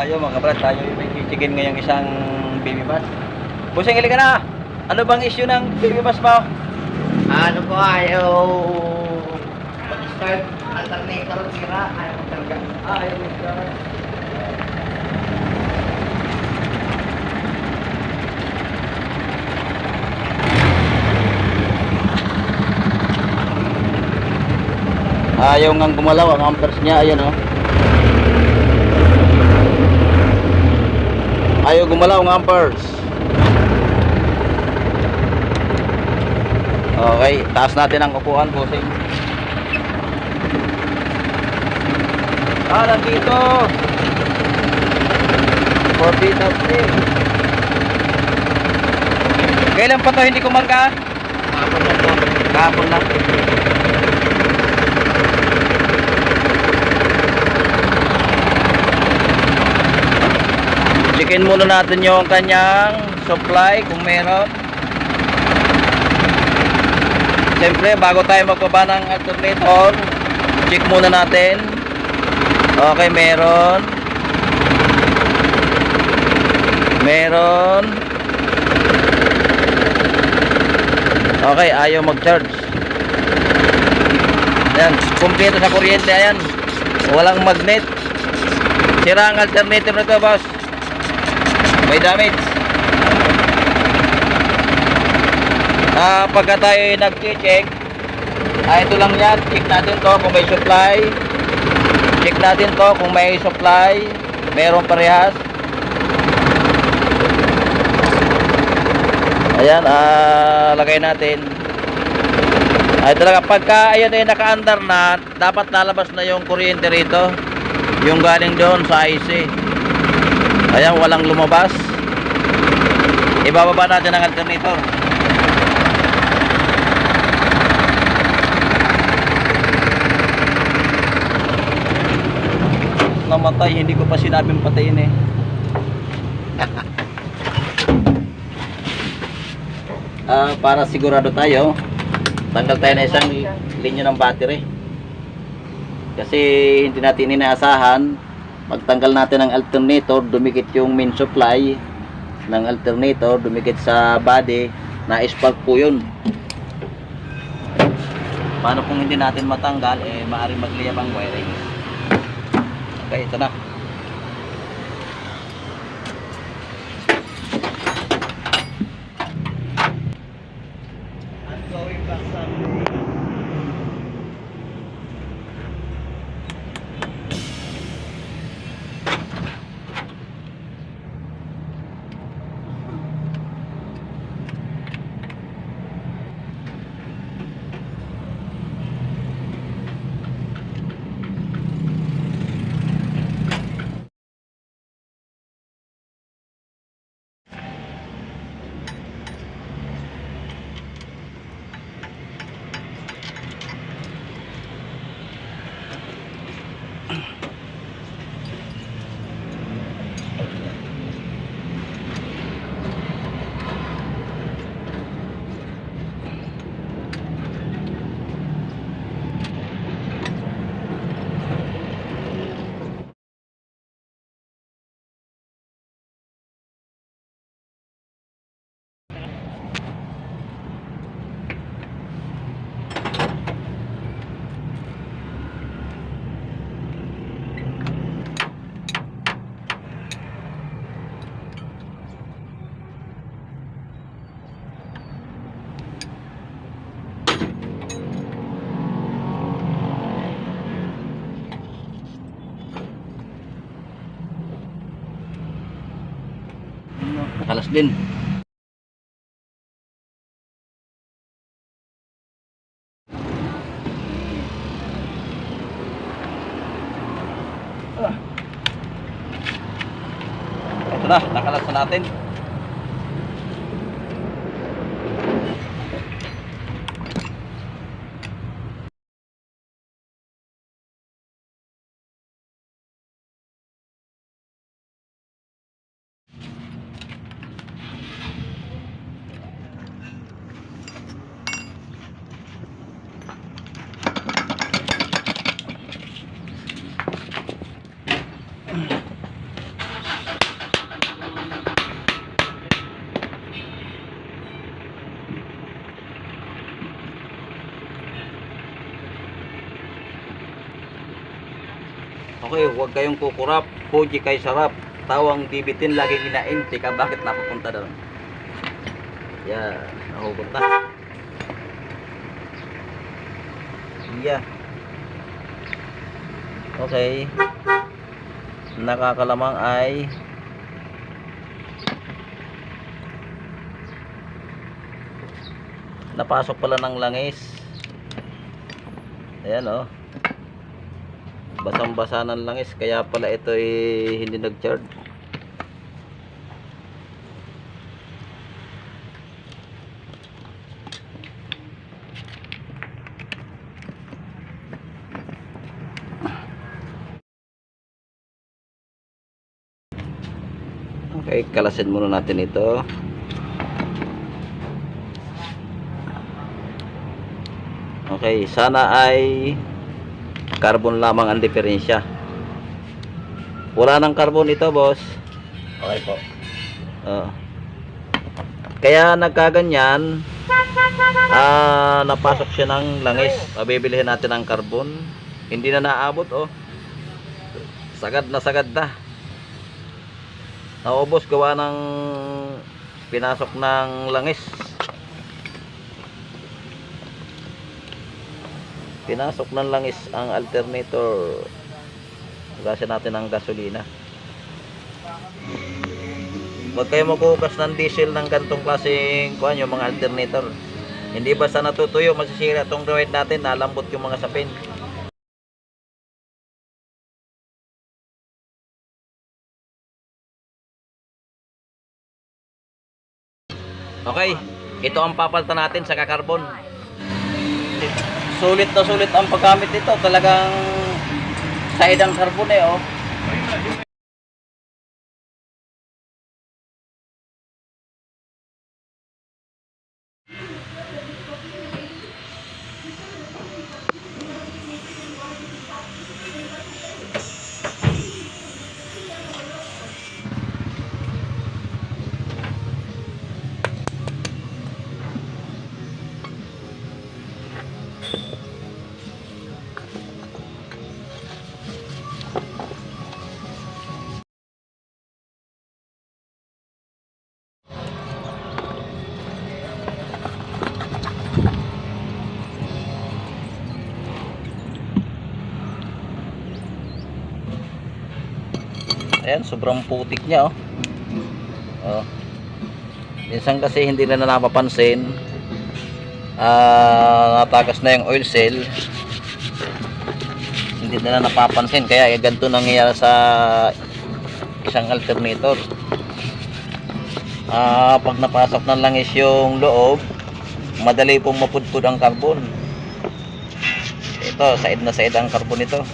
tayo mga kabrad, tayo yung may chicken ngayong isang baby bus. Busing, hili ka na. Ano bang issue ng baby bus mo? Ano po, ayaw mag-start alternator sira, ayaw magkarga. Ayaw mag-start. Ayaw ngang gumalaw ang amperes niya, ayan oh. Ayaw gumalaw ang amperes. Okay, taas natin ang upuan, bossing. Nandito 40,000. Kailan pa to hindi kumarga? Kapon na po. Kahapon lang. Checkin muna natin yung kanyang supply kung meron. Siyempre bago tayo magbaba ng alternator, check muna natin. Okay, meron. Okay, ayaw mag-charge. Ayan, kumpleto sa kuryente. Ayan, walang magnet. Sira ang alternator nito, boss. May damage. Pagka tayo nag-check, ito lang yan. Check natin to kung may supply. Check natin to kung may supply. Meron parehas. Ayan, lagay natin. Ay talaga, pagka ayan ay naka-under na, dapat nalabas na yung kuryente rito. Yung galing doon sa IC. Ayan, walang lumabas. Ibababa natin ang alternator. Namatay, hindi ko pa sinabing patayin eh. Para sigurado tayo, tanggal tayo na isang linya ng battery. Kasi hindi natin inaasahan, pagtanggal natin ng alternator, dumikit yung main supply ng alternator, dumikit sa body, na-spark po yun. Paano kung hindi natin matanggal, maaaring magliyab ang wiring. Okay, ito na. Nakalas din. Ito na, nakalas na natin. Okay, huwag kayong kukurap. Puji kay sarap. Tawang bibitin laging inain. Tika, bakit napapunta doon? Yeah, nahugot na. Yeah. Okay. Nakakalamang ay napasok pala ng langis. Ayan oh. Basang-basa ng langis, kaya pala ito ay hindi nag-charge. Okay, kalasin muna natin ito. Okay, sana ay carbon lamang ang diferensya. Wala nang carbon ito, boss. Okay po. Kaya nagkaganyan, napasok siya ng langis. Pabibilihin natin ng carbon. Hindi na naabot, oh. Sagad na sagad na. Naubos gawa ng pinasok ng langis. Pinasok ng langis ang alternator. Gasin natin ang gasolina. Huwag kayo maghugas ng diesel ng ganitong klaseng kuhan, yung mga alternator. Hindi basta natutuyo, masisira itong gawin natin, nalambot yung mga sapin. Okay, ito ang papalitan natin sa kakarbon. Sulit na sulit ang paggamit nito. Talagang side ang carbon eh, oh. Ayan, sobrang putik niya, oh. Oh. Minsan kasi hindi na napapansin. Natagas na yung oil cell. Hindi na napapansin. Kaya ganito nangyayari sa isang alternator. Pag napasok ng langis yung loob, madali pong mapudpud ang carbon. Ito, side na side ang carbon ito.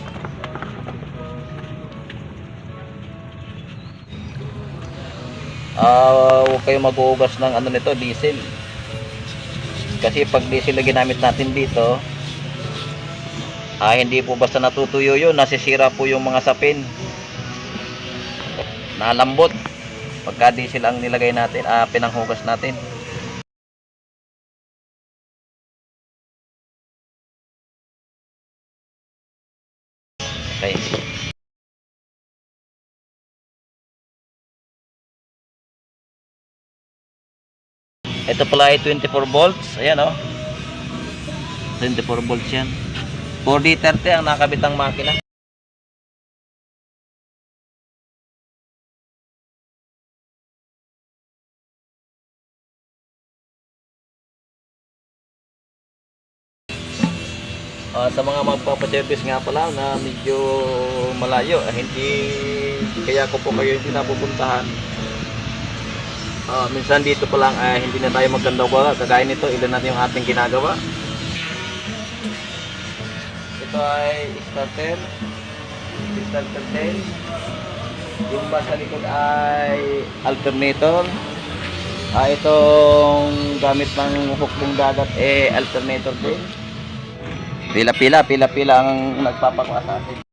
Huwag kayong maghuhugas ng ano nito, diesel. Kasi pag diesel na ginamit natin dito, hindi po basta natutuyo yun, nasisira po yung mga sapin. Nalambot pagka diesel ang nilagay natin, pinanghugas natin. Okay. Ito pala ay 24 volts. Ayan, oh. 24 volts yan. 4D30 ang nakabitang makina. Sa mga magpapaservice nga pala na medyo malayo, hindi kaya ko po kayo hindi napupuntahan. Minsan dito pa lang hindi na tayo magkandawa. Kagaya nito, ilan natin yung ating ginagawa. Ito ay starter 10. Yung ba sa likod ay alternator. Itong gamit ng hukbong dagat alternator din. Pila-pila ang nagpapakuha sa atin.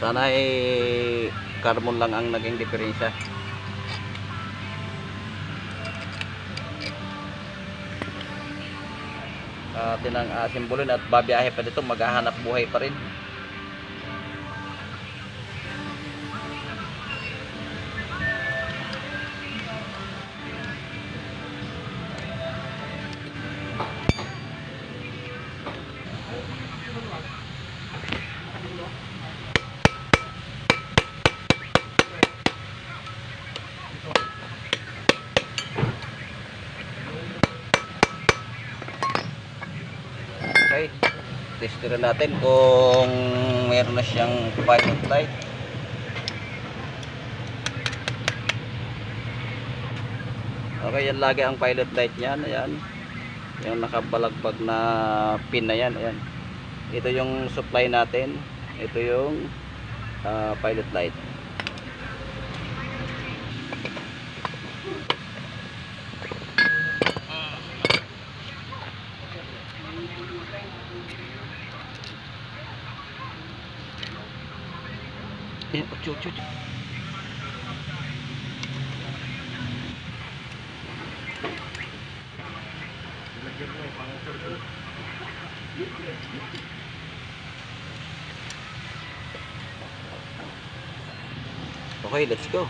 Sana ay carbon lang ang naging diferensya. Atin ang simbolin at babiyahe pa dito, maghahanap buhay pa rin. Okay, testerin natin kung meron na siyang pilot light. Okay, yan lagi ang pilot light niyan. Ayan, yung nakabalagbag na pin na yan. Ayan, ito yung supply natin, ito yung pilot light. Ayan, ucho. Okay, let's go.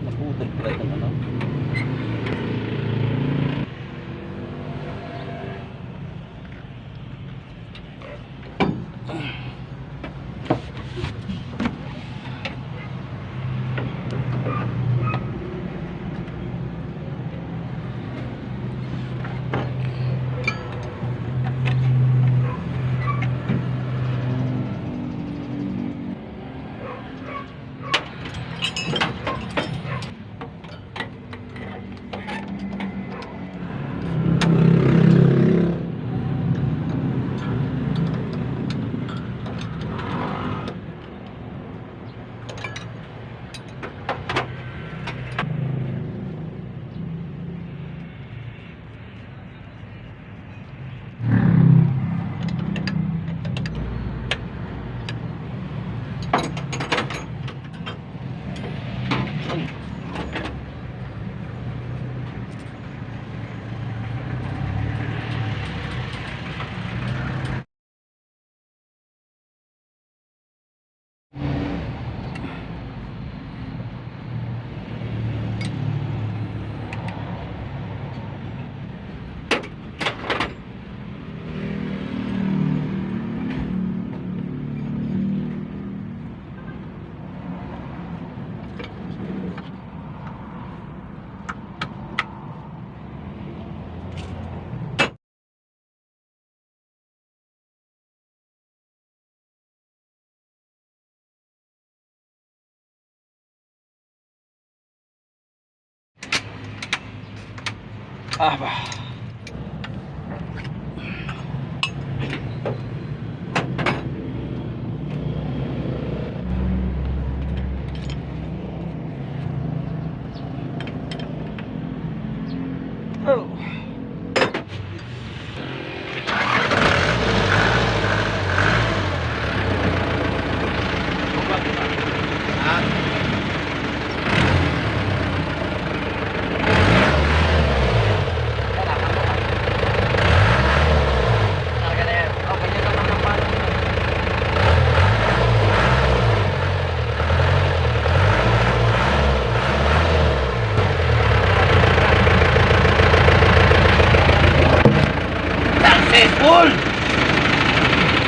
Naputol pala itong ano. Bah. Oh. Successful!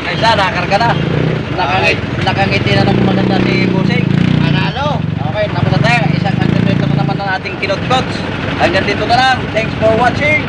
Ay sana, nakarga na. Nakangiti na ng maganda si Busing. Manalo! Okay, tapos na tayo. Isang content naman ng ating kinot-cots. Hanggang dito na lang. Thanks for watching.